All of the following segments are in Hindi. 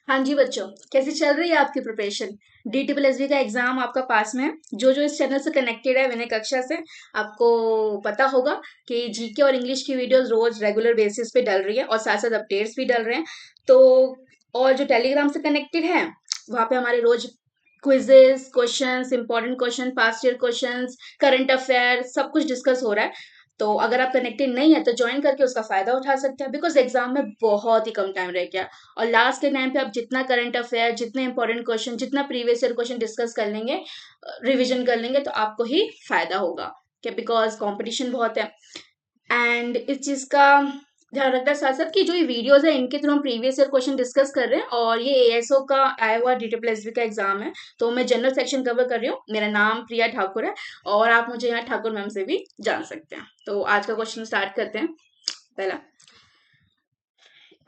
हाँ जी बच्चों, कैसी चल रही है आपकी प्रिपरेशन? DSSB का एग्जाम आपका पास में है। जो इस चैनल से कनेक्टेड है विनय कक्षा से, आपको पता होगा कि जीके और इंग्लिश की वीडियोस रोज रेगुलर बेसिस पे डल रही है और साथ साथ अपडेट्स भी डल रहे हैं। तो और जो टेलीग्राम से कनेक्टेड है, वहाँ पे हमारे रोज quizzes, questions, important question, past year questions, current affair सब कुछ डिस्कस हो रहा है। तो अगर आप कनेक्टेड नहीं है तो ज्वाइन करके उसका फायदा उठा सकते हैं, बिकॉज एग्जाम में बहुत ही कम टाइम रह गया। और लास्ट के टाइम पे आप जितना करंट अफेयर, जितने इंपॉर्टेंट क्वेश्चन, जितना प्रीवियस ईयर क्वेश्चन डिस्कस कर लेंगे, रिवीजन कर लेंगे, तो आपको ही फायदा होगा। क्या? बिकॉज कंपटीशन बहुत है। एंड इस चीज का ध्यान रखना है साथ साथ कि जो ये वीडियोस है इनके थ्रू हम प्रीवियस ईयर क्वेश्चन डिस्कस कर रहे हैं, और ये एएसओ का आया हुआ DSSB का एग्जाम है। तो मैं जनरल सेक्शन कवर कर रही हूँ। मेरा नाम प्रिया ठाकुर है, और आप मुझे यहाँ ठाकुर मैम से भी जान सकते हैं। तो आज का क्वेश्चन स्टार्ट करते हैं। पहला,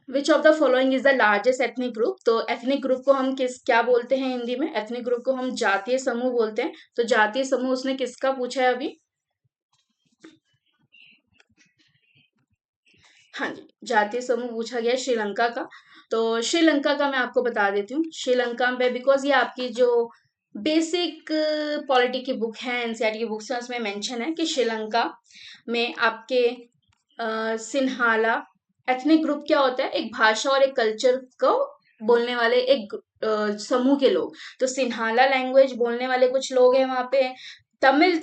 विच of the following is the largest ethnic group? तो एथनिक ग्रुप को हम क्या बोलते हैं हिंदी में? एथनिक ग्रुप को हम जातीय समूह बोलते हैं। तो जातीय समूह उसने किसका पूछा है अभी? हाँ जी, जातीय समूह पूछा गया है श्रीलंका का। तो श्रीलंका का मैं आपको बता देती हूँ। श्रीलंका में, बिकॉज ये आपकी जो बेसिक पॉलिटी की बुक है, एनसीईआरटी की बुक्स है, उसमें मेंशन है कि श्रीलंका में आपके सिन्हाला एथनिक ग्रुप क्या होता है? एक भाषा और एक कल्चर को बोलने वाले एक समूह के लोग। तो सिन्हाला लैंग्वेज बोलने वाले कुछ लोग हैं वहां पे। तमिल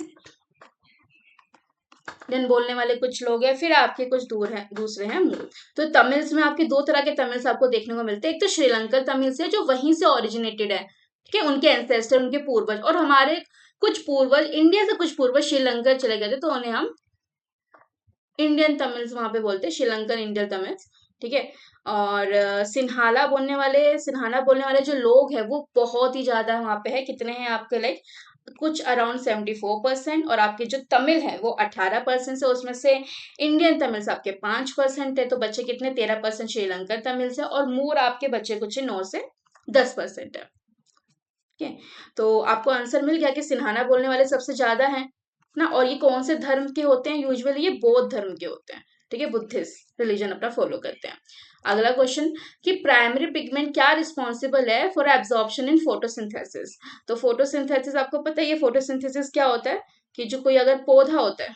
देन बोलने वाले कुछ लोग हैं, फिर आपके कुछ दूर हैं, दूसरे हैं मूल। तो तमिल्स में आपके दो तरह के तमिल्स आपको देखने को मिलते हैं। एक तो श्रीलंकन तमिल्स है, जो वहीं से ओरिजिनेटेड है, ठीक है, उनके एंसेस्टर, उनके पूर्वज। और हमारे कुछ पूर्वज, इंडिया से कुछ पूर्वज श्रीलंका चले गए थे, तो उन्हें हम इंडियन तमिल्स वहां पे बोलते हैं, श्रीलंकन इंडियन तमिल्स। ठीक है। और सिन्हाला बोलने वाले जो लोग हैं वो बहुत ही ज्यादा वहां पे है। कितने हैं आपके? लाइक कुछ अराउंड 74%। और आपके जो तमिल है वो 18% है। उसमें से इंडियन तमिल्स आपके 5% है। तो बच्चे कितने? 13% श्रीलंकन तमिल्स है, और मूर आपके बच्चे कुछ 9 से 10% है। ठीक है। तो आपको आंसर मिल गया कि सिन्हाना बोलने वाले सबसे ज्यादा हैं ना। और ये कौन से धर्म के होते हैं? यूजुअली ये बौद्ध धर्म के होते हैं। ठीक है, बुद्धिस्ट रिलीजन अपना फॉलो करते हैं। अगला क्वेश्चन, कि प्राइमरी पिगमेंट क्या रिस्पॉन्सिबल है फॉर एब्जॉर्प्शन इन फोटोसिंथेसिस? तो फोटोसिंथेसिस आपको पता है, ये फोटोसिंथेसिस क्या होता है? कि जो कोई अगर पौधा होता है,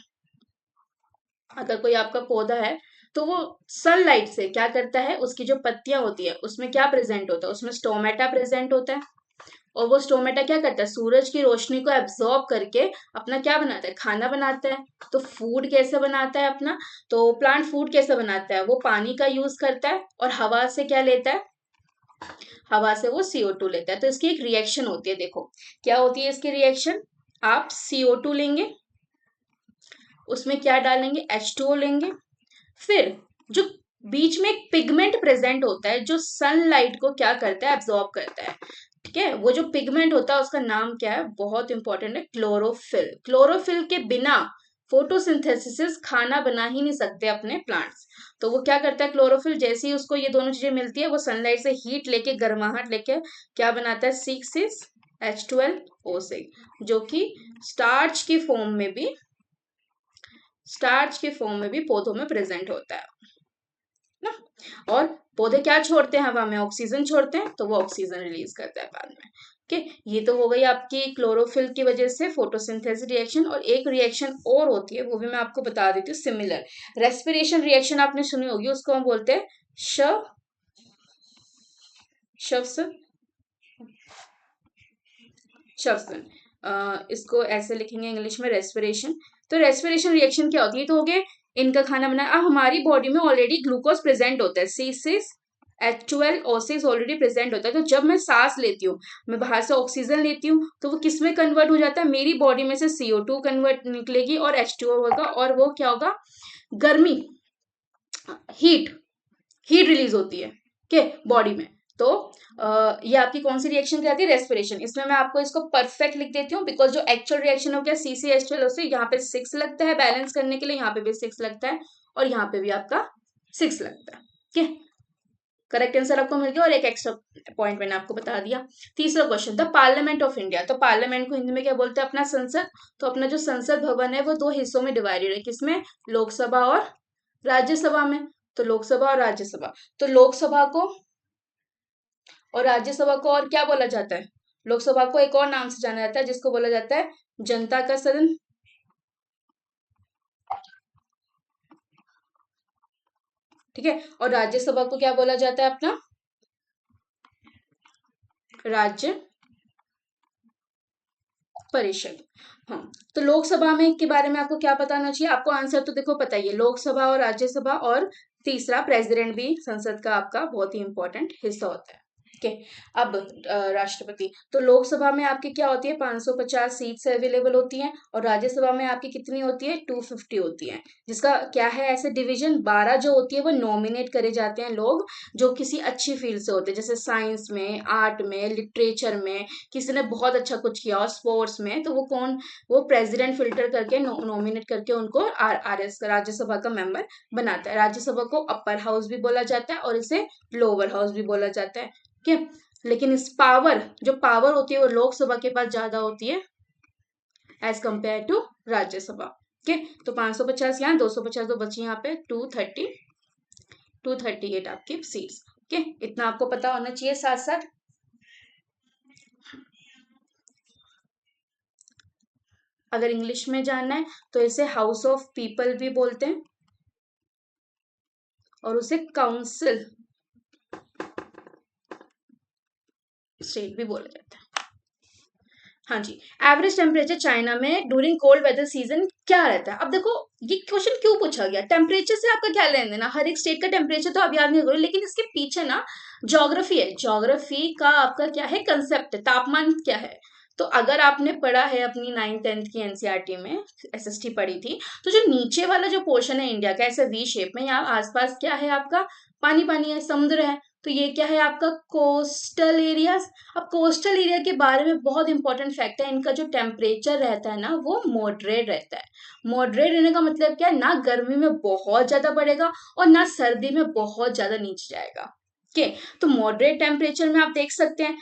अगर कोई आपका पौधा है, तो वो सनलाइट से क्या करता है? उसकी जो पत्तियां होती है उसमें क्या प्रेजेंट होता है? उसमें स्टोमेटा प्रेजेंट होता है। और वो स्टोमेटा क्या करता है? सूरज की रोशनी को एब्जॉर्ब करके अपना क्या बनाता है? खाना बनाता है। तो फूड कैसे बनाता है अपना? तो प्लांट फूड कैसे बनाता है? वो पानी का यूज करता है, और हवा से क्या लेता है? हवा से वो CO2 लेता है। तो इसकी एक रिएक्शन होती है। देखो क्या होती है इसकी रिएक्शन। आप CO2 लेंगे, उसमें क्या डालेंगे? H2O लेंगे। फिर जो बीच में एक पिगमेंट प्रेजेंट होता है, जो सनलाइट को क्या करता है? एब्जॉर्ब करता है। ठीक है। वो जो पिगमेंट होता है उसका नाम क्या है? बहुत इंपॉर्टेंट है, क्लोरोफिल। क्लोरोफिल के बिना फोटोसिंथेसिस खाना बना ही नहीं सकते अपने प्लांट्स। तो वो क्या करता है? क्लोरोफिल जैसे ही उसको ये दोनों चीजें मिलती है, वो सनलाइट से हीट लेके, गर्माहट लेके क्या बनाता है? C6H12O6, जो कि स्टार्च की फॉर्म में भी स्टार्च के फॉर्म में भी पौधों में प्रेजेंट होता है ना। और पौधे क्या छोड़ते हैं हवा में? ऑक्सीजन छोड़ते हैं, तो वो ऑक्सीजन रिलीज करता है बाद में। ओके, ये तो हो गई आपकी क्लोरोफिल की वजह से फोटोसिंथेसिस रिएक्शन। और एक रिएक्शन और होती है, वो भी मैं आपको बता देती हूँ, सिमिलर रेस्पिरेशन रिएक्शन आपने सुनी होगी, उसको हम बोलते हैं श श्वसन। श्वसन। इसको ऐसे लिखेंगे इंग्लिश में, रेस्पिरेशन। तो रेस्पिरेशन रिएक्शन क्या होती है? तो हो गए इनका खाना बना। अब हमारी बॉडी में ऑलरेडी ग्लूकोज प्रेजेंट होता है, C6H12O6 ऑलरेडी प्रेजेंट होता है। तो जब मैं सांस लेती हूँ, मैं बाहर से ऑक्सीजन लेती हूँ, तो वो किस में कन्वर्ट हो जाता है? मेरी बॉडी में से CO2 कन्वर्ट निकलेगी, और H2O होगा, और वो क्या होगा? गर्मी, हीट हीट रिलीज होती है, ठीक है, बॉडी में। तो ये आपकी कौन सी रिएक्शन कहलाती है? रेस्पिरेशन। इसमें मैं आपको इसको परफेक्ट लिख देती हूँ, बिकॉज जो एक्चुअल रिएक्शन हो गया C6H12 से, यहाँ पे 6 लगता है बैलेंस करने के लिए, यहाँ पे भी 6 लगता है, और यहाँ पे भी आपका 6 लगता है। ठीक है, करेक्ट आंसर आपको मिल गया, और एक एक्स्ट्रा पॉइंट मैंने आपको बता दिया। तीसरा question, the parliament of India. तो पार्लियामेंट को हिंदी में क्या बोलते हैं? अपना संसद। तो अपना जो संसद भवन है वो दो हिस्सों में डिवाइडेड है। किसमें? लोकसभा और राज्यसभा में। तो लोकसभा और राज्यसभा। तो लोकसभा को और राज्यसभा को और क्या बोला जाता है? लोकसभा को एक और नाम से जाना जाता है जिसको बोला जाता है जनता का सदन। ठीक है, और राज्यसभा को क्या बोला जाता है अपना? राज्य परिषद। हाँ, तो लोकसभा में के बारे में आपको क्या बताना चाहिए? आपको आंसर तो देखो पता ही है, लोकसभा और राज्यसभा, और तीसरा प्रेसिडेंट भी संसद का आपका बहुत ही इंपॉर्टेंट हिस्सा होता है। ठीक है, अब राष्ट्रपति। तो लोकसभा में आपकी क्या होती है? 550 सीट्स अवेलेबल होती हैं, और राज्यसभा में आपकी कितनी होती है? 250 होती है। जिसका क्या है ऐसे डिवीजन? 12 जो होती है वो नॉमिनेट करे जाते हैं लोग जो किसी अच्छी फील्ड से होते हैं, जैसे साइंस में, आर्ट में, लिटरेचर में, किसी ने बहुत अच्छा कुछ किया और स्पोर्ट्स में, तो वो कौन, वो प्रेसिडेंट फिल्टर करके नॉमिनेट करके उनको आर एस राज्यसभा का मेंबर बनाता है। राज्यसभा को अपर हाउस भी बोला जाता है और इसे लोअर हाउस भी बोला जाता है। ठीक है, लेकिन इस पावर, जो पावर होती है वो लोकसभा के पास ज्यादा होती है एज कंपेयर टू राज्यसभा। ठीक है, तो 550 यहाँ, 250 तो बची यहाँ पे 238 आपकी सीट्स। ओके, इतना आपको पता होना चाहिए साथ साथ। अगर इंग्लिश में जानना है तो इसे हाउस ऑफ पीपल भी बोलते हैं और उसे काउंसिल स्टेट भी बोला जाता है। हाँ जी, एवरेज टेम्परेचर चाइना में ड्यूरिंग कोल्ड वेदर सीजन क्या रहता है? अब देखो ये क्वेश्चन क्यों पूछा गया, टेम्परेचर से आपका क्या लेना देना? हर एक स्टेट का टेम्परेचर तो आप याद नहीं करोगे, लेकिन इसके पीछे ना ज्योग्राफी है, ज्योग्राफी का आपका क्या है कंसेप्ट, तापमान क्या है। तो अगर आपने पढ़ा है अपनी 9th 10th की एनसीईआरटी में, एसएसटी पढ़ी थी, तो जो नीचे वाला जो पोर्शन है इंडिया का ऐसा वी शेप में, यहाँ आसपास क्या है आपका? पानी पानी है, समुद्र है। तो ये क्या है आपका? Coastal areas. अब कोस्टल एरिया के बारे में बहुत इंपॉर्टेंट फैक्ट है, इनका जो टेम्परेचर रहता है ना वो मॉडरेट रहता है। मॉडरेट रहने का मतलब क्या है? ना गर्मी में बहुत ज्यादा बढ़ेगा और ना सर्दी में बहुत ज्यादा नीचे जाएगा। ओके, तो मॉडरेट टेम्परेचर में आप देख सकते हैं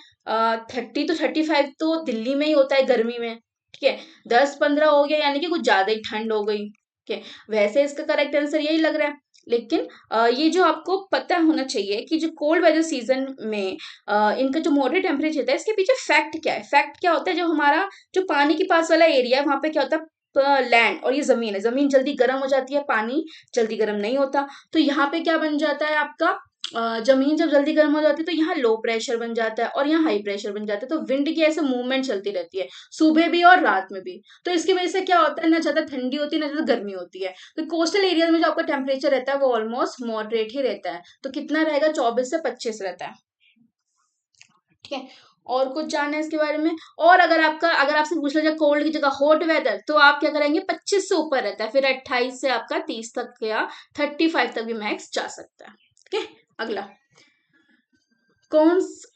30 to 35 तो दिल्ली में ही होता है गर्मी में। ठीक है, 10-15 हो गया यानी कि कुछ ज्यादा ही ठंड हो गई। ठीक है, वैसे इसका करेक्ट आंसर यही लग रहा है। लेकिन ये जो आपको पता होना चाहिए कि जो कोल्ड वेदर सीजन में इनका जो मॉडरेट टेम्परेचर होता है, इसके पीछे फैक्ट क्या है? फैक्ट क्या होता है? जो हमारा जो पानी के पास वाला एरिया है वहां पे क्या होता है? लैंड और ये जमीन है, जमीन जल्दी गर्म हो जाती है, पानी जल्दी गर्म नहीं होता। तो यहाँ पे क्या बन जाता है आपका? जमीन जब जल्दी गर्म हो जाती है तो यहाँ लो प्रेशर बन जाता है और यहाँ हाई प्रेशर बन जाता है, तो विंड की ऐसे मूवमेंट चलती रहती है सुबह भी और रात में भी। तो इसकी वजह से क्या होता है? ना ज्यादा ठंडी होती है ना ज्यादा गर्मी होती है। तो कोस्टल एरिया में जो आपका टेम्परेचर रहता है वो ऑलमोस्ट मॉडरेट ही रहता है। तो कितना रहेगा? 24 से 25 रहता है। ठीक है, और कुछ जानना है इसके बारे में? और अगर आपसे पूछ लिया जाए कोल्ड की जगह हॉट वेदर, तो आप क्या करेंगे? 25 से ऊपर रहता है, फिर 28 से आपका 30 तक या 35 तक भी मैक्स जा सकता है। ठीक है, अगला।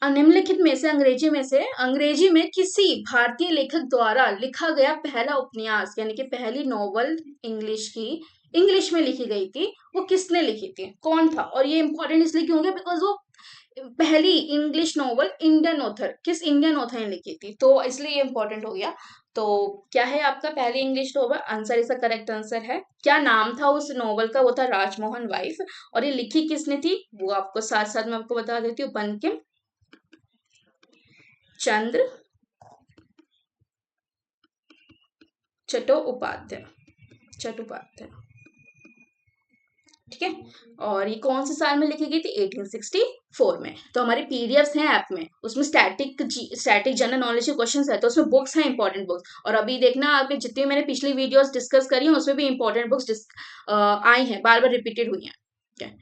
निम्नलिखित में से अंग्रेजी में किसी भारतीय लेखक द्वारा लिखा गया पहला उपन्यास यानी कि पहली नॉवल इंग्लिश में लिखी गई थी, वो किसने लिखी थी? कौन था? और ये इंपॉर्टेंट इसलिए क्यों हो गया? बिकॉज वो पहली इंग्लिश नॉवल इंडियन ऑथर, किस इंडियन ऑथर ने लिखी थी, तो इसलिए ये इंपॉर्टेंट हो गया। तो क्या है आपका पहली इंग्लिश नॉवल? आंसर, इसका करेक्ट आंसर है, क्या नाम था उस नॉवल का? वो था राजमोहन वाइफ। और ये लिखी किसने थी वो आपको साथ साथ में आपको बता देती हूँ, बंकिम चंद्र चट्टोपाध्याय। ठीक है, और ये कौन से साल में लिखी गई थी? 1864 में। तो हमारे पीडीएफ्स हैं ऐप में, उसमें स्टैटिक जनरल नॉलेज के क्वेश्चंस है, तो उसमें बुक्स हैं इंपॉर्टेंट बुक्स। और अभी देखना आपके जितनी मैंने पिछली वीडियोस डिस्कस करी हैं उसमें भी इंपॉर्टेंट बुक्स आई हैं, बार बार रिपीटेड हुई हैं। ठीक है,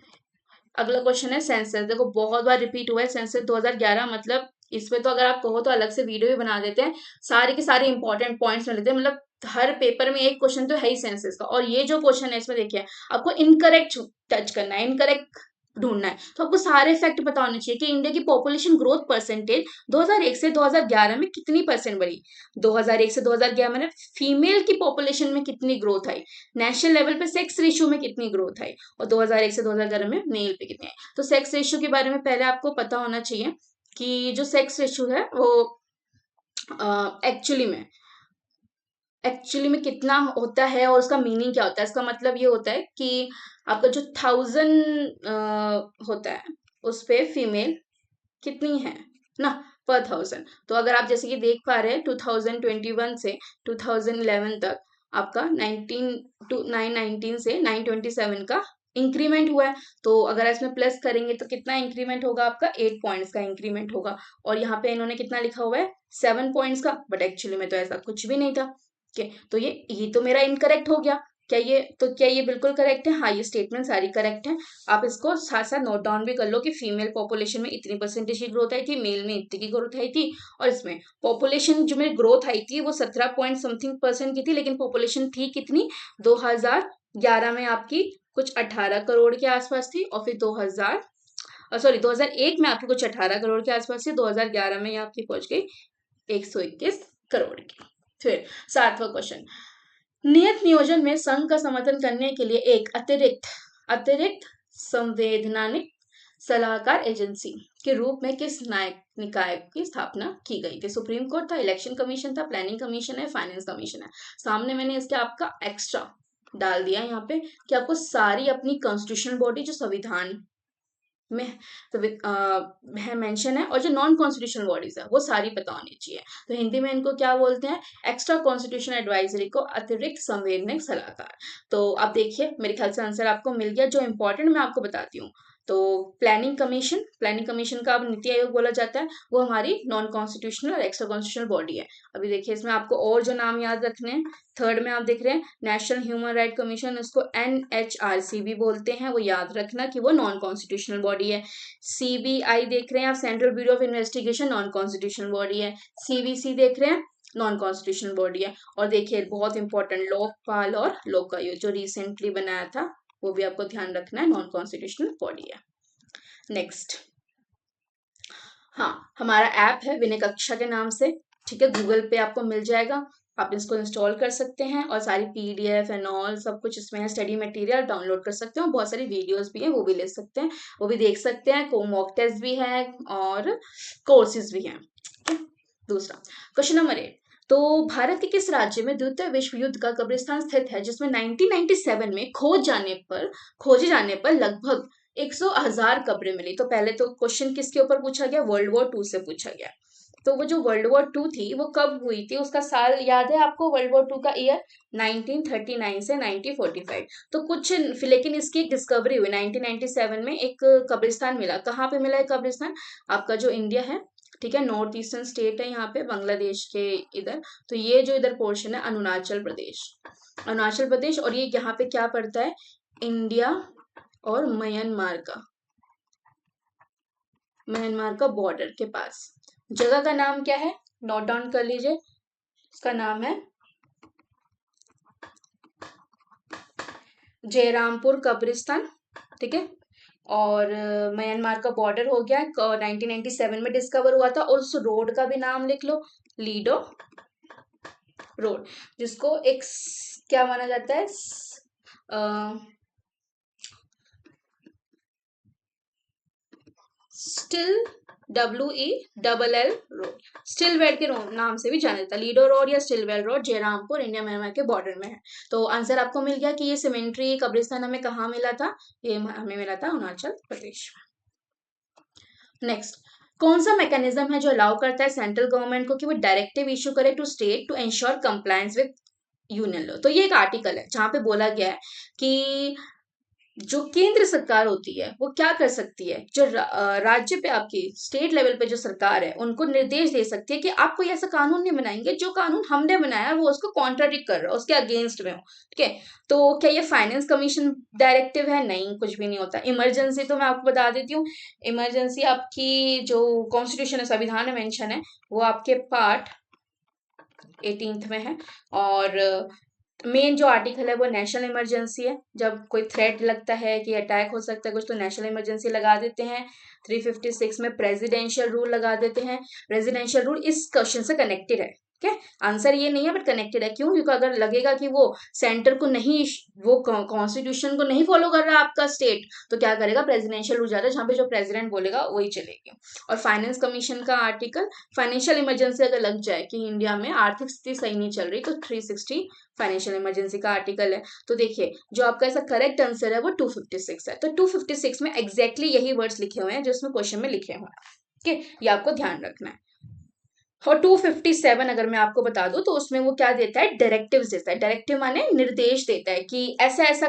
अगला क्वेश्चन है सेंसस। देखो बहुत बार रिपीट हुआ है सेंसस 2011, मतलब इसमें तो अगर आप कहो तो अलग से वीडियो भी बना देते हैं, सारे के सारे इंपॉर्टेंट पॉइंट्स में लेते हैं, मतलब हर पेपर में एक क्वेश्चन तो है ही सेंसस का। और ये जो क्वेश्चन है इसमें देखिए आपको इनकरेक्ट टच करना है, इनकरेक्ट ढूंढना है। तो आपको सारे फैक्ट पता होने चाहिए कि इंडिया की पॉपुलेशन ग्रोथ परसेंटेज 2001 से 2011 में कितनी परसेंट बढ़ी। 2001 से 2011 में फीमेल की पॉपुलेशन में कितनी ग्रोथ आई, नेशनल लेवल पे सेक्स रेशियो में कितनी ग्रोथ आई, और 2001 से 2011 में मेल पे कितनी है। तो सेक्स रेशियो के बारे में पहले आपको पता होना चाहिए कि जो सेक्स रेशियो है वो एक्चुअली में कितना होता है और उसका मीनिंग क्या होता है। इसका मतलब ये होता है कि आपका जो 1000 होता है उस पे फीमेल कितनी है ना, पर 1000। तो अगर आप जैसे कि देख पा रहे हैं 2021 से 2011 तक आपका 919 से 927 का इंक्रीमेंट हुआ है। तो अगर इसमें प्लस करेंगे तो कितना इंक्रीमेंट होगा, आपका 8 पॉइंट्स का इंक्रीमेंट होगा। और यहाँ पे इन्होंने कितना लिखा हुआ है, 7 पॉइंट्स का, बट एक्चुअली में तो ऐसा कुछ भी नहीं था। ठीक है, तो ये तो मेरा इनकरेक्ट हो गया। क्या ये बिल्कुल करेक्ट है? हाँ, ये स्टेटमेंट सारी करेक्ट है। आप इसको साथ साथ नोट डाउन भी कर लो कि फीमेल पॉपुलेशन में इतनी परसेंटेज की ग्रोथ आई थी, मेल में इतनी की ग्रोथ आई थी। और इसमें पॉपुलेशन जो में ग्रोथ आई थी वो 17 पॉइंट समथिंग परसेंट की थी, लेकिन पॉपुलेशन थी कितनी, 2011 में आपकी कुछ 18 करोड़ के आसपास थी। और फिर 2001 में आपकी कुछ 18 करोड़ के आसपास थी। 2011 में ये आपकी पहुंच गई 121 करोड़ की। फिर 7वां क्वेश्चन, नियत नियोजन में संघ का समर्थन करने के लिए एक अतिरिक्त संवैधानिक सलाहकार एजेंसी के रूप में किस निकाय की स्थापना की गई थी? सुप्रीम कोर्ट था, इलेक्शन कमीशन था, प्लानिंग कमीशन है, फाइनेंस कमीशन है। सामने मैंने इसके आपका एक्स्ट्रा डाल दिया यहाँ पे कि आपको सारी अपनी कॉन्स्टिट्यूशनल बॉडी जो संविधान में है मेंशन है, और जो नॉन कॉन्स्टिट्यूशनल बॉडीज है वो सारी पता होनी चाहिए। तो हिंदी में इनको क्या बोलते हैं, एक्स्ट्रा कॉन्स्टिट्यूशनल एडवाइजरी को अतिरिक्त संवैधानिक सलाहकार। तो आप देखिए मेरे ख्याल से आंसर आपको मिल गया। जो इंपॉर्टेंट मैं आपको बताती हूँ, तो प्लानिंग कमीशन का अब नीति आयोग बोला जाता है, वो हमारी नॉन कॉन्स्टिट्यूशनल और एक्स्ट्रा कॉन्स्टिट्यूशनल बॉडी है। अभी देखिए इसमें आपको और जो नाम याद रखने हैं, थर्ड में आप देख रहे हैं नेशनल ह्यूमन राइट कमीशन, उसको NHRC भी बोलते हैं, वो याद रखना कि वो नॉन कॉन्स्टिट्यूशनल बॉडी है। CBI देख रहे हैं आप, central bureau of investigation, non constitutional body है। CVC देख रहे हैं, नॉन कॉन्स्टिट्यूशनल बॉडी है। और देखिए बहुत इंपॉर्टेंट, लोकपाल और लोकायुक्त जो रिसेंटली बनाया था, वो भी आपको ध्यान रखना है, नॉन कॉन्स्टिट्यूशनल बॉडी है। नेक्स्ट, हाँ, हमारा ऐप है विनय कक्षा के नाम से, ठीक है, गूगल पे आपको मिल जाएगा, आप इसको इंस्टॉल कर सकते हैं और सारी PDF एंड ऑल सब कुछ इसमें है। स्टडी मटेरियल डाउनलोड कर सकते हैं, बहुत सारी वीडियोस भी हैं, वो भी ले सकते हैं, वो भी देख सकते हैं। मॉक टेस्ट भी है और कोर्सेज भी हैं। दूसरा क्वेश्चन नंबर 8, तो भारत के किस राज्य में द्वितीय विश्व युद्ध का कब्रिस्तान स्थित है, जिसमें 1997 में खोजे जाने पर लगभग 100,000 कब्रें मिली? तो पहले तो क्वेश्चन किसके ऊपर पूछा गया, वर्ल्ड वॉर 2 से पूछा गया। तो वो जो वर्ल्ड वॉर 2 थी वो कब हुई थी, उसका साल याद है आपको? वर्ल्ड वॉर 2 का ईयर 1939 से 1945। तो कुछ, लेकिन इसकी एक डिस्कवरी हुई 1997 में, एक कब्रिस्तान मिला। कहाँ पे मिला है कब्रिस्तान? आपका जो इंडिया है, ठीक है, नॉर्थ ईस्टर्न स्टेट है यहाँ पे, बांग्लादेश के इधर। तो ये जो इधर पोर्शन है अरुणाचल प्रदेश, और ये यहाँ पे क्या पड़ता है, इंडिया और म्यांमार का बॉर्डर के पास। जगह का नाम क्या है, नोट डाउन कर लीजिए, इसका नाम है जयरामपुर कब्रिस्तान, ठीक है। और म्यांमार का बॉर्डर हो गया, 1997 में डिस्कवर हुआ था। और उस रोड का भी नाम लिख लो, लीडो रोड, जिसको एक क्या माना जाता है, स्टिल WELL रोड, स्टिलवेल के नाम से भी जाना जाता है, लीडो रोड या Stilwell road, Jairampur, India Myanmar के बॉर्डर में है। तो आंसर आपको मिल गया कि ये सिमेंट्री कब्रिस्तान हमें कहाँ मिला था, ये हमें मिला था अरुणाचल प्रदेश। नेक्स्ट, कौन सा मैकेनिज्म है जो अलाउ करता है सेंट्रल गवर्नमेंट को कि वो डायरेक्टिव इशू करे to state to ensure compliance with union law? तो ये एक आर्टिकल है जहां पे बोला गया है कि जो केंद्र सरकार होती है वो क्या कर सकती है, जो राज्य पे आपकी स्टेट लेवल पे जो सरकार है उनको निर्देश दे सकती है कि आप कोई ऐसा कानून नहीं बनाएंगे जो कानून हमने बनाया वो उसको कॉन्ट्राडिक्ट कर रहा है, उसके अगेंस्ट में हो, ठीक है। तो क्या ये फाइनेंस कमीशन डायरेक्टिव है? नहीं, कुछ भी नहीं होता। इमरजेंसी तो मैं आपको बता देती हूँ, इमरजेंसी आपकी जो कॉन्स्टिट्यूशन है, संविधान में मेंशन है, वो आपके पार्ट 18 में है। और मेन जो आर्टिकल है वो नेशनल इमरजेंसी है, जब कोई थ्रेट लगता है कि अटैक हो सकता है कुछ, तो नेशनल इमरजेंसी लगा देते हैं। 356 में प्रेसिडेंशियल रूल लगा देते हैं। प्रेसिडेंशियल रूल इस क्वेश्चन से कनेक्टेड है, ठीक है, आंसर ये नहीं है बट कनेक्टेड है। क्यों? क्योंकि अगर लगेगा कि वो सेंटर को नहीं, वो कॉन्स्टिट्यूशन को नहीं फॉलो कर रहा आपका स्टेट, तो क्या करेगा, प्रेसिडेंशियल रूल जाता है, जहां पे जो प्रेसिडेंट बोलेगा वही चलेगी। और फाइनेंस कमीशन का आर्टिकल, फाइनेंशियल इमरजेंसी अगर लग जाए कि इंडिया में आर्थिक स्थिति सही नहीं चल रही, तो 360 फाइनेंशियल इमरजेंसी का आर्टिकल है। तो देखिए जो आपका ऐसा करेक्ट आंसर है वो 256 है। तो 256 में एग्जैक्टली यही वर्ड्स लिखे हुए हैं जो इसमें क्वेश्चन में लिखे हुए हैं। ठीक है, ये आपको ध्यान रखना है। और 257 अगर मैं आपको बता दूं तो उसमें वो क्या देता है, डायरेक्टिव्स देता है। डायरेक्टिव माने निर्देश देता है कि ऐसा ऐसा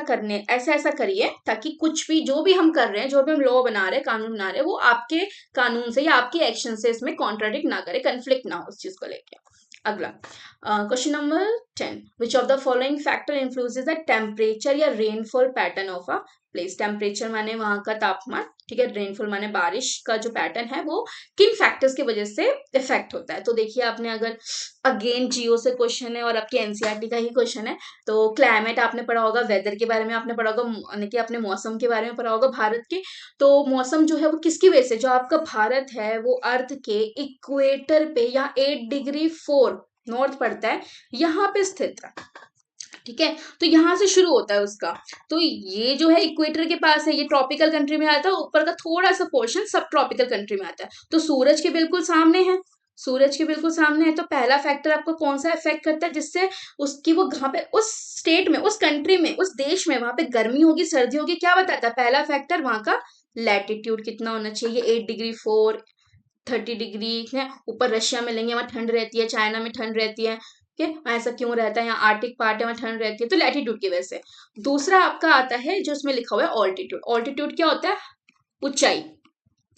करिए, ताकि कुछ भी जो भी हम कर रहे हैं, जो भी हम लॉ बना रहे हैं, कानून बना रहे हैं, वो आपके कानून से या आपके एक्शन से इसमें कॉन्ट्राडिक्ट ना करे, कंफ्लिक्ट ना हो उस चीज को लेके। अगला question number 10, which of the following factor influences the temperature या rainfall pattern of a place. Temperature माने वहां का तापमान, ठीक है, रेनफॉल माने बारिश का जो पैटर्न है वो किन फैक्टर्स की वजह से इफेक्ट होता है। तो देखिए, आपने अगर अगेन जियो से क्वेश्चन है और आपके एनसीईआरटी का ही क्वेश्चन है, तो क्लाइमेट आपने पढ़ा होगा, वेदर के बारे में आपने पढ़ा होगा, यानी कि आपने मौसम के बारे में पढ़ा होगा भारत के। तो मौसम जो है वो किसकी वजह से, जो आपका भारत है वो अर्थ के इक्वेटर पे या 8°4 नॉर्थ पड़ता है, यहाँ पे स्थित है, ठीक है। तो यहाँ से शुरू होता है उसका। तो ये जो है इक्वेटर के पास है, ये ट्रॉपिकल कंट्री में आता है, ऊपर का थोड़ा सा पोर्शन सब ट्रॉपिकल कंट्री में आता है। तो सूरज के बिल्कुल सामने है, सूरज के बिल्कुल सामने है। तो पहला फैक्टर आपको कौन सा इफेक्ट करता है, जिससे उसकी वो वहां पे उस स्टेट में, उस कंट्री में, उस देश में वहां पे गर्मी होगी, सर्दी होगी, क्या बताता है पहला फैक्टर, वहां का लैटिट्यूड कितना होना चाहिए। 8°4 30° है। ऊपर रशिया में लेंगे, वहां ठंड रहती है, चाइना में ठंड रहती है, ठीक है, ऐसा क्यों रहता है, यहाँ आर्टिक पार्ट है वहां ठंड रहती है, तो लैटिट्यूड की वजह से। दूसरा आपका आता है जो उसमें लिखा हुआ है ऑल्टीट्यूड। ऑल्टीट्यूड क्या होता है, ऊंचाई,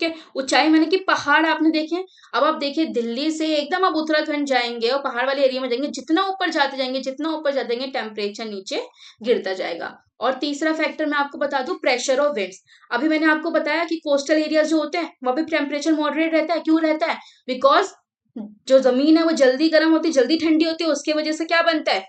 ठीक है। ऊंचाई माने कि पहाड़ आपने देखे। अब आप देखिए, दिल्ली से एकदम आप उत्तराखंड जाएंगे और पहाड़ वाले एरिया में जाएंगे, जितना ऊपर जाते जाएंगे, जितना ऊपर जाते जाएंगे, टेम्परेचर नीचे गिरता जाएगा। और तीसरा फैक्टर मैं आपको बता दूं, प्रेशर ऑफ विंड्स। अभी मैंने आपको बताया कि कोस्टल एरियाज जो होते हैं वहां पे टेम्परेचर मॉडरेट रहता है, क्यों रहता है, बिकॉज जो जमीन है वो जल्दी गर्म होती है, जल्दी ठंडी होती है, उसकी वजह से क्या बनता है,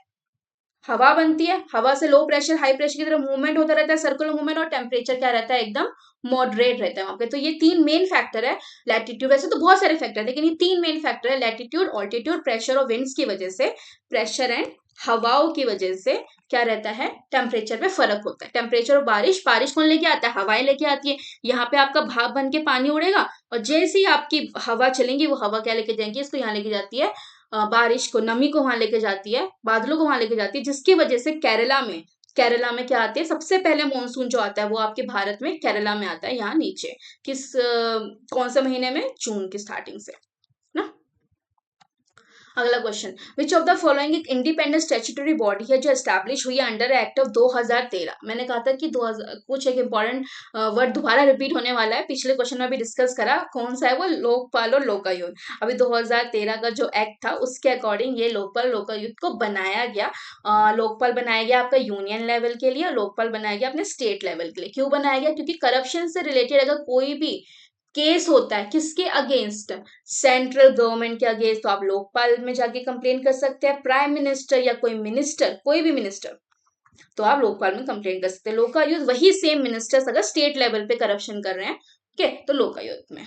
हवा बनती है। हवा से लो प्रेशर हाई प्रेशर की तरफ मूवमेंट होता रहता है, सर्कुलर मूवमेंट, और टेम्परेचर क्या रहता है, एकदम मॉडरेट रहता है वहां पे। तो ये तीन मेन फैक्टर है। लैटिट्यूड, वैसे तो बहुत सारे फैक्टर है, लेकिन ये तीन मेन फैक्टर है, लैटिट्यूड, ऑल्टीट्यूड, प्रेशर और विंड्स की वजह से, प्रेशर एंड हवाओं की वजह से क्या रहता है, टेम्परेचर में फर्क होता है। टेम्परेचर और बारिश, बारिश कौन लेके आता है, हवाएं लेके आती है। यहाँ पे आपका भाप बन के पानी उड़ेगा, और जैसे ही आपकी हवा चलेंगी, वो हवा क्या लेके जाएंगी, इसको यहाँ लेके जाती है, बारिश को, नमी को वहां लेके जाती है, बादलों को वहां लेके जाती है, जिसकी वजह से केरला में क्या आती है, सबसे पहले मानसून जो आता है वो आपके भारत में केरला में आता है, यहाँ नीचे। कौन से महीने में, जून की स्टार्टिंग से ना। अगला question, which of the following एक इंडिपेंडेंट स्टैट्यूटरी बॉडी है जो एस्टैब्लिश हुई अंडर एक्ट ऑफ 2013। मैंने कहा था कि 2000 कुछ एक इंपॉर्टेंट वर्ड दोबारा रिपीट होने वाला है, पिछले क्वेश्चन में भी डिस्कस करा, कौन सा है वो, लोकपाल और लोकायुक्त। अभी 2013 का जो एक्ट था उसके अकॉर्डिंग ये लोकपाल लोकायुक्त को बनाया गया। लोकपाल बनाया गया आपका यूनियन लेवल के लिए, और लोकपाल बनाया गया अपने स्टेट लेवल के लिए। क्यों बनाया गया, क्योंकि करप्शन से रिलेटेड अगर कोई भी केस होता है, किसके अगेंस्ट, सेंट्रल गवर्नमेंट के अगेंस्ट, तो आप लोकपाल में जाके कंप्लेन कर सकते हैं। प्राइम मिनिस्टर या कोई मिनिस्टर, कोई भी मिनिस्टर, तो आप लोकपाल में कंप्लेन कर सकते हैं। लोकायुक्त वही सेम मिनिस्टर्स अगर स्टेट लेवल पे करप्शन कर रहे हैं, ठीक है, तो लोकायुक्त में।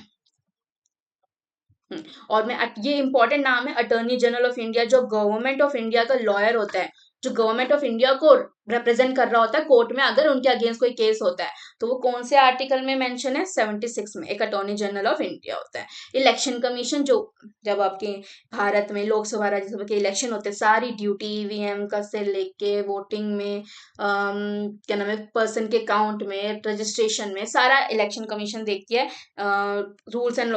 और मैं ये इंपॉर्टेंट नाम है, अटॉर्नी जनरल ऑफ इंडिया, जो गवर्नमेंट ऑफ इंडिया का लॉयर होता है, जो गवर्नमेंट ऑफ इंडिया को रिप्रेजेंट कर रहा होता है कोर्ट में, अगर उनके अगेंस्ट कोई केस होता है, तो वो कौन से आर्टिकल में मेंशन है, 76 में, एक अटॉर्नी जनरल ऑफ इंडिया होता है। इलेक्शन कमीशन, जो जब आपके भारत में लोकसभा राज्यसभा के इलेक्शन होते हैं, सारी ड्यूटी ईवीएम का से लेके वोटिंग में, क्या नाम है, पर्सन के काउंट में, रजिस्ट्रेशन में, सारा इलेक्शन कमीशन देखती है। रूल्स एंड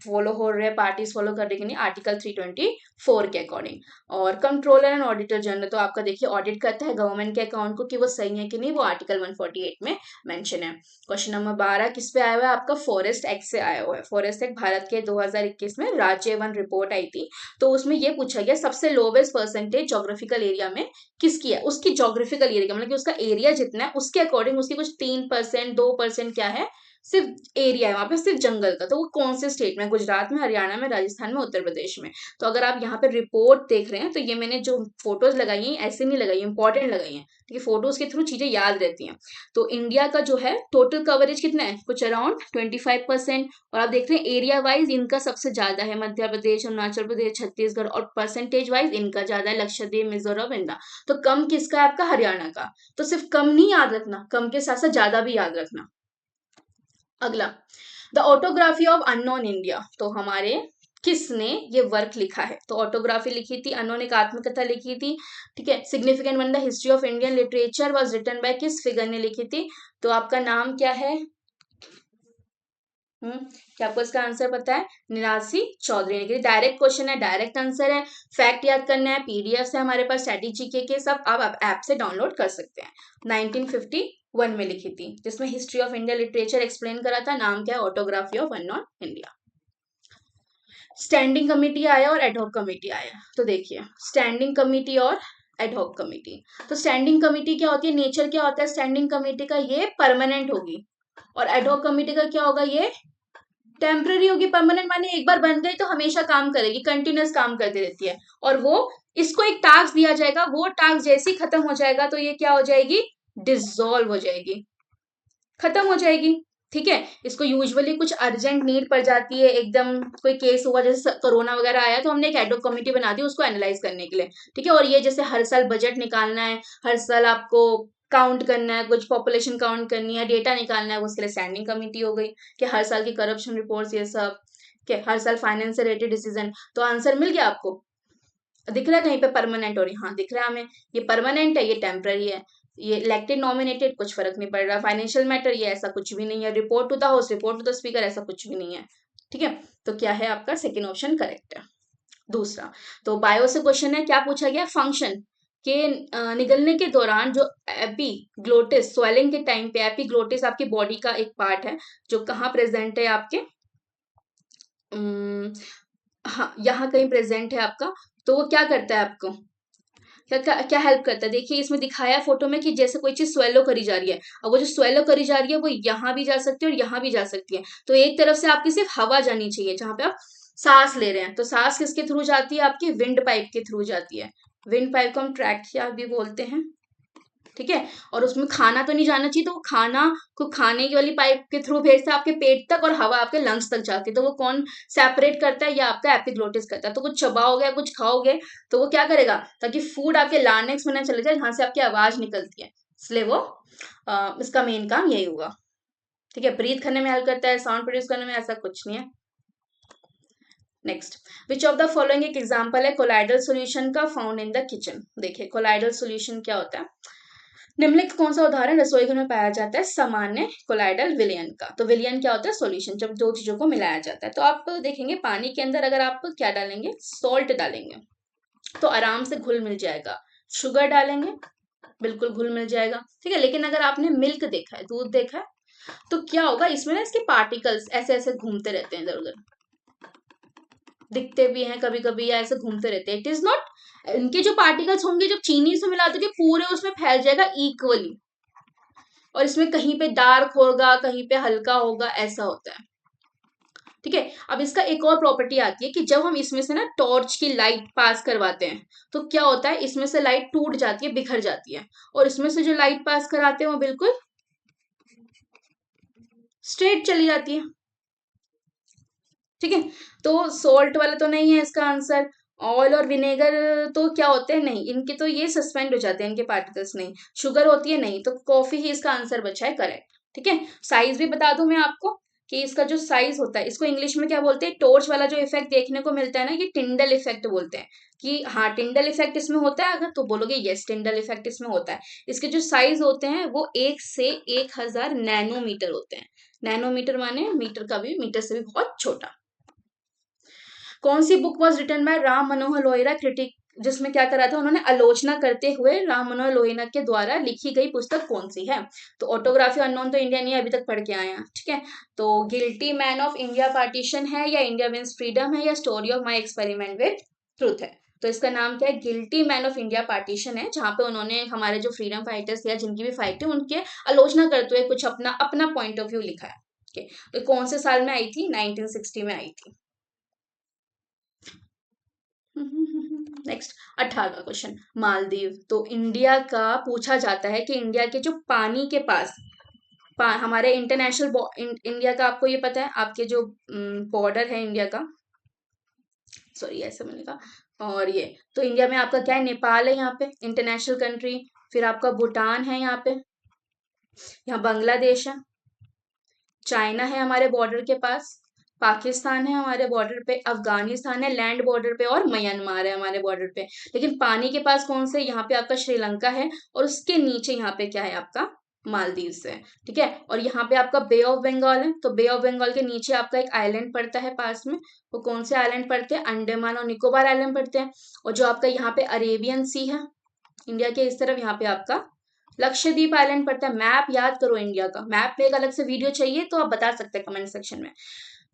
फॉलो हो रहे, पार्टीज फॉलो कर रही कि नहीं, आर्टिकल 324 के अकॉर्डिंग। और कंट्रोलर एंड ऑडिटर जनरल तो आपका देखिए ऑडिट करता है गवर्नमेंट के अकाउंट को कि वो सही है कि नहीं, वो आर्टिकल 148 में मेंशन है। क्वेश्चन नंबर 12 किस पे आया हुआ है आपका, फॉरेस्ट एक्ट से आया हुआ है। फॉरेस्ट एक्ट भारत के 2021 में राज्य वन रिपोर्ट आई थी, तो उसमें ये पूछा गया सबसे लोवेस्ट परसेंटेज जोग्राफिकल एरिया में किसकी है, उसकी जोग्राफिकल एरिया मतलब कि उसका एरिया जितना है उसके अकॉर्डिंग उसकी कुछ 3% 2% क्या है, सिर्फ एरिया है वहां पे, सिर्फ जंगल का। तो वो कौन से स्टेट में, गुजरात में, हरियाणा में, राजस्थान में, उत्तर प्रदेश में। तो अगर आप यहाँ पे रिपोर्ट देख रहे हैं, तो ये मैंने जो फोटोज लगाई हैं ऐसे नहीं लगाई, इंपॉर्टेंट लगाई हैं, क्योंकि फोटोज के थ्रू चीजें याद रहती हैं। तो इंडिया का जो है टोटल कवरेज कितना है, कुछ अराउंड 25%। और आप देख रहे हैं एरिया वाइज इनका सबसे ज्यादा है, मध्य प्रदेश, अरुणाचल प्रदेश, छत्तीसगढ़, और परसेंटेज वाइज इनका ज्यादा है, लक्षद्वीप, मिजोरम, इंडा। तो कम किसका है आपका, हरियाणा का। तो सिर्फ कम नहीं याद रखना, कम के साथ साथ ज्यादा भी याद रखना। अगला, the autography of unknown India, तो हमारे किसने ये वर्क लिखा है, तो ऑटोग्राफी लिखी थी, अननोन एक आत्मकथा लिखी थी, ठीक है। Significant one the history of Indian literature was written by किस फिगर ने लिखी थी, तो आपका नाम क्या है, हम्म क्या आपको इसका आंसर पता है? निराशी चौधरी। लेकिन डायरेक्ट क्वेश्चन है, डायरेक्ट आंसर है, फैक्ट याद करना है, पीडीएफ है हमारे पास, स्ट्रेटेजी के सब आप ऐप से डाउनलोड कर सकते हैं। 1951 में लिखी थी, जिसमें history of India literature explain करा था। नाम क्या है? Autography of unknown India. Standing committee आया और एडहॉक कमेटी आया। तो देखिए, स्टैंडिंग कमेटी और एडहॉक कमेटी। तो स्टैंडिंग कमेटी क्या होती है, नेचर क्या होता है स्टैंडिंग कमेटी का? ये परमानेंट होगी। और एडहॉक कमेटी का क्या होगा? ये टेम्पररी होगी। परमानेंट माने एक बार बन गई तो हमेशा काम करेगी, कंटिन्यूस काम करती रहती है। और वो, इसको एक टास्क दिया जाएगा, वो टास्क जैसे ही खत्म हो जाएगा तो ये क्या हो जाएगी? डिसॉल्व हो जाएगी, खत्म हो जाएगी। ठीक है, इसको यूजुअली कुछ अर्जेंट नीड पड़ जाती है, एकदम कोई केस हुआ, जैसे कोरोना वगैरह आया तो हमने एक एडहॉक कमेटी बना दी उसको एनालाइज करने के लिए। ठीक है, और ये जैसे हर साल बजट निकालना है, हर साल आपको काउंट करना है, कुछ पॉपुलेशन काउंट करनी है, डेटा निकालना है, उसके लिए स्टैंडिंग कमेटी हो गई कि हर साल की करप्शन रिपोर्ट्स ये सब, के हर साल फाइनेंस से रिलेटेड डिसीजन। तो आंसर मिल गया आपको? दिख रहा है कहीं पे परमानेंट? और यहाँ दिख रहा है हमें, ये परमानेंट है, ये टेम्पररी है। ये इलेक्टेड नॉमिनेटेड, कुछ फर्क नहीं पड़ रहा। फाइनेंशियल मैटर, ये ऐसा कुछ भी नहीं है। Report to the house, report to the speaker, ऐसा कुछ भी नहीं है। ठीक है, तो क्या है आपका सेकेंड ऑप्शन करेक्ट है। दूसरा, तो बायो से क्वेश्चन है, क्या पूछा गया? फंक्शन के निगलने के दौरान जो एपीग्लोटिस, स्वेलिंग के टाइम पे एपीग्लोटिस आपकी बॉडी का एक पार्ट है जो कहाँ प्रेजेंट है आपके, हाँ यहाँ कहीं प्रेजेंट है आपका। तो वो क्या करता है आपको, क्या क्या, क्या हेल्प करता है? देखिए इसमें दिखाया फोटो में कि जैसे कोई चीज स्वेलो करी जा रही है। अब वो जो स्वेलो करी जा रही है वो यहाँ भी जा सकती है और यहाँ भी जा सकती है। तो एक तरफ से आपकी सिर्फ हवा जानी चाहिए जहां पे आप सांस ले रहे हैं। तो सांस किसके थ्रू जाती है? आपकी विंड पाइप के थ्रू जाती है। विंड पाइप को हम ट्रैकिया भी बोलते हैं। ठीक है, और उसमें खाना तो नहीं जाना चाहिए, तो वो खाना को खाने की वाली पाइप के थ्रू भेजता है आपके पेट तक, और हवा आपके लंग्स तक जाती है। तो वो कौन सेपरेट करता है? या आपका एपिग्लोटिस करता है। तो कुछ चबाओगे या कुछ खाओगे तो वो क्या करेगा, ताकि फूड आपके लार्निक्स में ना चले जाए, जहां से आपकी आवाज निकलती है। इसलिए वो इसका मेन काम यही होगा। ठीक है, ब्रीथ करने में हेल्प करता है, साउंड प्रोड्यूस करने में, ऐसा कुछ नहीं है। Next, which of the following एक एग्जाम्पल है कोलाइडल सोल्यूशन का फाउंड इन द किचन। देखिए कोलाइडल सोल्यूशन क्या होता है। निम्नलिखित कौन सा उदाहरण रसोई घर में पाया जाता है सामान्य कोलाइडल विलयन का? तो विलयन क्या होता है? सॉल्यूशन, जब दो चीजों को मिलाया जाता है। तो आप देखेंगे पानी के अंदर अगर आप क्या डालेंगे, सॉल्ट डालेंगे तो आराम से घुल मिल जाएगा। शुगर डालेंगे, बिल्कुल घुल मिल जाएगा। ठीक है, लेकिन अगर आपने मिल्क देखा है, दूध देखा है, तो क्या होगा इसमें ना, इसके पार्टिकल्स ऐसे ऐसे घूमते रहते हैं, इधर उधर दिखते भी हैं कभी कभी, या ऐसे घूमते रहते हैं। इट इज नॉट, इनके जो पार्टिकल्स होंगे जब चीनी से मिला दोगे पूरे उसमें फैल जाएगा इक्वली, और इसमें कहीं पे डार्क होगा, कहीं पे हल्का होगा, ऐसा होता है। ठीक है, अब इसका एक और प्रॉपर्टी आती है कि जब हम इसमें से ना टॉर्च की लाइट पास करवाते हैं तो क्या होता है, इसमें से लाइट टूट जाती है, बिखर जाती है, और इसमें से जो लाइट पास कराते हैं वो बिल्कुल स्ट्रेट चली जाती है। ठीक है, तो सोल्ट वाला तो नहीं है इसका आंसर। ऑयल और विनेगर तो क्या होते हैं, नहीं, इनके तो ये सस्पेंड हो जाते हैं, इनके पार्टिकल्स नहीं। शुगर होती है, नहीं, तो कॉफी ही इसका आंसर बचा है करेक्ट। ठीक है, साइज भी बता दूं मैं आपको कि इसका जो साइज होता है, इसको इंग्लिश में क्या बोलते हैं, टॉर्च वाला जो इफेक्ट देखने को मिलता है ना, ये टिंडल इफेक्ट बोलते हैं। कि हाँ टिंडल इफेक्ट इसमें होता है, अगर तो बोलोगे यस टिंडल इफेक्ट इसमें होता है। इसके जो साइज होते हैं वो 1 से 1000 नैनोमीटर होते हैं। नैनोमीटर माने मीटर का भी, मीटर से भी बहुत छोटा। कौन सी book was written by Ram Manohar Lohia critic, जिसमें क्या करा था उन्होंने, आलोचना करते हुए राम मनोहर लोहिया के द्वारा लिखी गई पुस्तक कौन सी है? तो ऑटोग्राफी अननोन तो इंडिया नहीं, अभी तक पढ़ के आए हैं। ठीक है, तो guilty man of India partition है, या इंडिया मीन्स फ्रीडम है, या story of my experiment with truth है? तो इसका नाम क्या है? Guilty man of India partition है, जहां पे उन्होंने हमारे जो फ्रीडम फाइटर्स या जिनकी भी फाइट थी उनके आलोचना करते हुए कुछ अपना अपना पॉइंट ऑफ व्यू लिखा है। Okay, तो कौन से साल में आई थी? 1960 में आई थी। नेक्स्ट, 18वां क्वेश्चन, मालदीव। तो इंडिया का पूछा जाता है कि इंडिया के जो पानी के पास हमारे इंटरनेशनल इंडिया का, आपको ये पता है आपके जो बॉर्डर है इंडिया का, सॉरी ऐसे मैंने कहा, और ये तो इंडिया में आपका क्या है, नेपाल है यहाँ पे इंटरनेशनल कंट्री, फिर आपका भूटान है यहाँ पे, यहाँ बांग्लादेश है, चाइना है हमारे बॉर्डर के पास, पाकिस्तान है हमारे बॉर्डर पे, अफगानिस्तान है लैंड बॉर्डर पे, और म्यांमार है हमारे बॉर्डर पे। लेकिन पानी के पास कौन से, यहाँ पे आपका श्रीलंका है, और उसके नीचे यहाँ पे क्या है आपका मालदीव से, ठीक है। और यहाँ पे आपका बे ऑफ बंगाल है, तो बे ऑफ बंगाल के नीचे आपका एक आइलैंड पड़ता है पास में। वो कौन से आइलैंड पड़ते हैं? अंडमान और निकोबार आइलैंड पड़ते हैं। और जो आपका यहाँ पे अरेबियन सी है इंडिया के इस तरफ, यहाँ पे आपका लक्षद्वीप आइलैंड पड़ता है। मैप याद करो इंडिया का, मैप पे एक अलग से वीडियो चाहिए तो आप बता सकते हैं कमेंट सेक्शन में।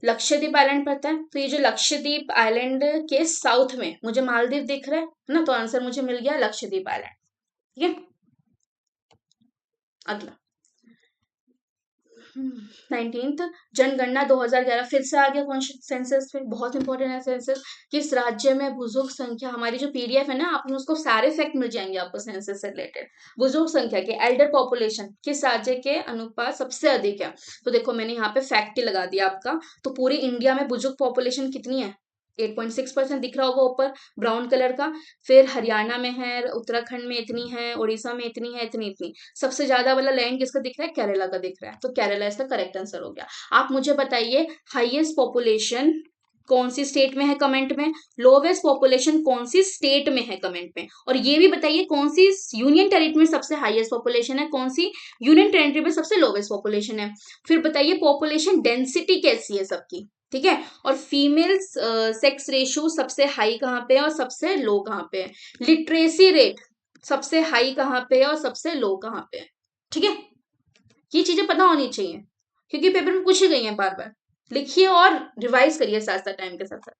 लक्षद्वीप आइलैंड पड़ता है, तो ये जो लक्षद्वीप आइलैंड के साउथ में मुझे मालदीव दिख रहा है ना, तो आंसर मुझे मिल गया लक्षद्वीप आइलैंड, ठीक है। अगला 19th जनगणना 2011 फिर से आ गया क्वेश्चन सेंसस पे, बहुत इंपॉर्टेंट है सेंसस। किस राज्य में बुजुर्ग संख्या, हमारी जो पीडीएफ है ना, आपने उसको सारे फैक्ट मिल जाएंगे आपको सेंसस से रिलेटेड। बुजुर्ग संख्या के एल्डर पॉपुलेशन किस राज्य के अनुपात सबसे अधिक है? तो देखो मैंने यहाँ पे फैक्ट ही लगा दिया आपका। तो पूरी इंडिया में बुजुर्ग पॉपुलेशन कितनी है? 8.6% दिख रहा होगा ऊपर ब्राउन कलर का। फिर हरियाणा में है, उत्तराखंड में इतनी है, उड़ीसा में इतनी है, इतनी इतनी। सबसे ज्यादा वाला लैंड किसका दिख रहा है? केरला का दिख रहा है, तो केरला इसका करेक्ट आंसर हो गया। आप मुझे बताइए हाईएस्ट पॉपुलेशन कौन सी स्टेट में है कमेंट में, लोवेस्ट पॉपुलेशन कौन सी स्टेट में है कमेंट में, और ये भी बताइए कौन सी यूनियन टेरिटरी में सबसे हाईएस्ट पॉपुलेशन है, कौन सी यूनियन टेरिटरी में सबसे लोवेस्ट पॉपुलेशन है। फिर बताइए पॉपुलेशन डेंसिटी कैसी है सबकी, ठीक है। और फीमेल सेक्स रेशियो सबसे हाई कहाँ पे है और सबसे लो कहाँ पे है। लिटरेसी रेट सबसे हाई कहाँ पे है और सबसे लो कहाँ पे है, ठीक है। ये चीजें पता होनी चाहिए क्योंकि पेपर में पूछी गई हैं बार बार। लिखिए और रिवाइज करिए साथ साथ टाइम के साथ साथ।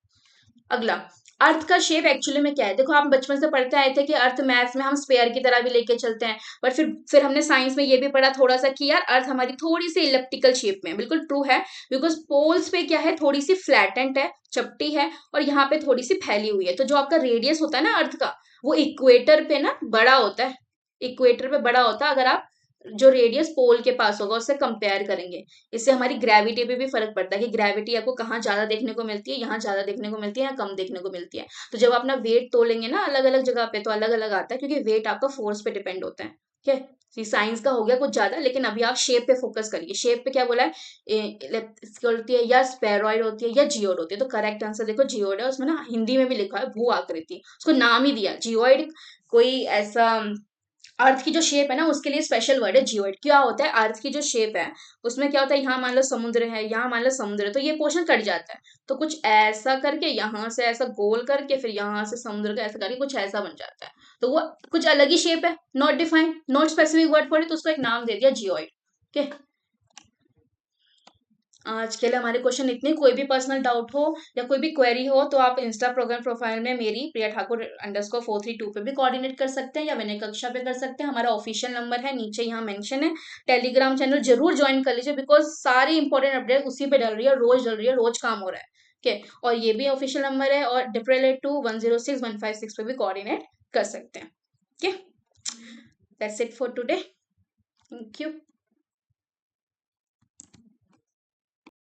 अगला, अर्थ का शेप एक्चुअली में क्या है? देखो आप बचपन से पढ़ते आए थे कि अर्थ मैथ्स में हम स्पेयर की तरह भी लेके चलते हैं, पर फिर हमने साइंस में ये भी पढ़ा थोड़ा सा कि यार अर्थ हमारी थोड़ी सी इलेप्टिकल शेप में है। बिल्कुल ट्रू है, बिकॉज पोल्स पे क्या है, थोड़ी सी फ्लैटेंट है, चपटी है, और यहाँ पे थोड़ी सी फैली हुई है। तो जो आपका रेडियस होता है ना अर्थ का, वो इक्वेटर पे ना बड़ा होता है, इक्वेटर पे बड़ा होता है अगर आप जो रेडियस पोल के पास होगा उससे कंपेयर करेंगे। इससे हमारी ग्रेविटी पे भी फर्क पड़ता है कि ग्रेविटी आपको कहाँ ज्यादा देखने को मिलती है, यहाँ ज्यादा देखने को मिलती है या कम देखने को मिलती है। तो जब अपना वेट तोलेंगे ना अलग अलग जगह पे, तो अलग अलग आता है क्योंकि वेट आपका फोर्स पे डिपेंड होता है, ठीक है। ये साइंस का हो गया कुछ ज्यादा, लेकिन अभी आप शेप पे फोकस करिए। शेप पे क्या बोला है, होती है या स्पेरॉइड होती है या जियोड होती है। तो करेक्ट आंसर देखो जियोड है, उसमें ना हिंदी में भी लिखा है भू आकृति, उसको नाम ही दिया जियोइड। कोई ऐसा अर्थ की जो शेप है ना उसके लिए स्पेशल वर्ड है जियोइड। क्या होता है, अर्थ की जो शेप है उसमें क्या होता है, यहाँ मान लो समुद्र है, यहाँ मान लो समुद्र है, तो ये पोर्शन कट जाता है। तो कुछ ऐसा करके यहाँ से ऐसा गोल करके फिर यहाँ से समुद्र का ऐसा करके कुछ ऐसा बन जाता है। तो वो कुछ अलग ही शेप है, not defined, not specific word for it, तो उसको एक नाम दे दिया जियोइड, ठीक है। आज के लिए हमारे क्वेश्चन इतने। कोई भी पर्सनल डाउट हो या कोई भी क्वेरी हो तो आप इंस्टा प्रोग्राम प्रोफाइल में मेरी प्रिया ठाकुर _432 पे भी कोऑर्डिनेट कर सकते हैं या विनय कक्षा पे कर सकते हैं। हमारा ऑफिशियल नंबर है नीचे यहाँ मेंशन है। टेलीग्राम चैनल जरूर ज्वाइन कर लीजिए बिकॉज सारी इंपॉर्टेंट अपडेट उसी पे डल रही है, रोज डल रही है, रोज काम हो रहा है, ठीक है। और ये भी ऑफिशियल नंबर है, और 8882106 156 पे भी कोऑर्डिनेट कर सकते हैं, ठीक है। That's it for today, thank you.